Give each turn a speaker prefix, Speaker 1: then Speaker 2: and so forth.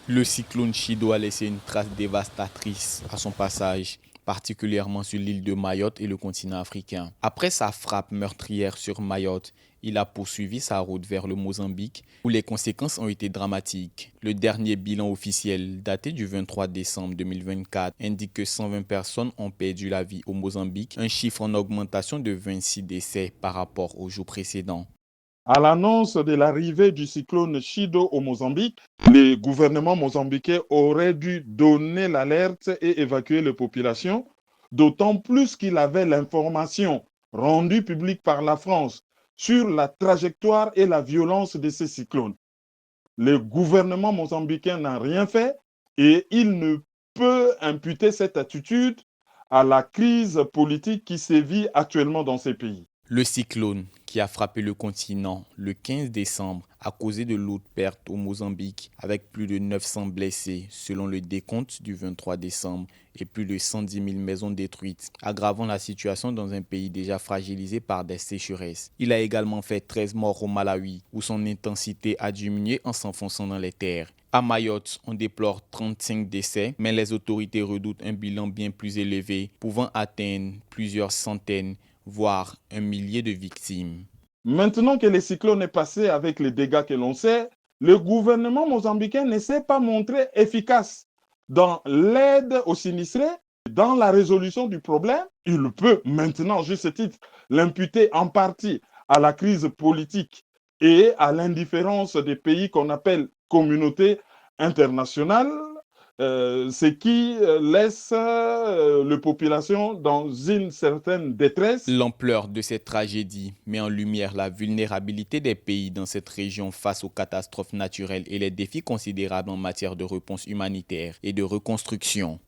Speaker 1: Le cyclone Chido a laissé une trace dévastatrice à son passage, particulièrement sur l'île de Mayotte et le continent africain. Après sa frappe meurtrière sur Mayotte, il a poursuivi sa route vers le Mozambique, où les conséquences ont été dramatiques. Le dernier bilan officiel, daté du 23 décembre 2024, indique que 120 personnes ont perdu la vie au Mozambique, un chiffre en augmentation de 26 décès par rapport au jour précédent.
Speaker 2: À l'annonce de l'arrivée du cyclone Chido au Mozambique, le gouvernement mozambicain aurait dû donner l'alerte et évacuer les populations, d'autant plus qu'il avait l'information rendue publique par la France sur la trajectoire et la violence de ces cyclones. Le gouvernement mozambicain n'a rien fait et il ne peut imputer cette attitude à la crise politique qui sévit actuellement dans ces pays.
Speaker 1: Le cyclone qui a frappé le continent le 15 décembre a causé de lourdes pertes au Mozambique avec plus de 900 blessés selon le décompte du 23 décembre et plus de 110 000 maisons détruites, aggravant la situation dans un pays déjà fragilisé par des sécheresses. Il a également fait 13 morts au Malawi où son intensité a diminué en s'enfonçant dans les terres. À Mayotte, on déplore 35 décès, mais les autorités redoutent un bilan bien plus élevé, pouvant atteindre plusieurs centaines voire un millier de victimes.
Speaker 2: Maintenant que le cyclone est passé avec les dégâts que l'on sait, le gouvernement mozambicain ne s'est pas montré efficace dans l'aide aux sinistrés, dans la résolution du problème. Il peut maintenant, juste ce titre, l'imputer en partie à la crise politique et à l'indifférence des pays qu'on appelle communautés internationales, ce qui laisse les populations dans une certaine détresse.
Speaker 1: L'ampleur de cette tragédie met en lumière la vulnérabilité des pays dans cette région face aux catastrophes naturelles et les défis considérables en matière de réponse humanitaire et de reconstruction.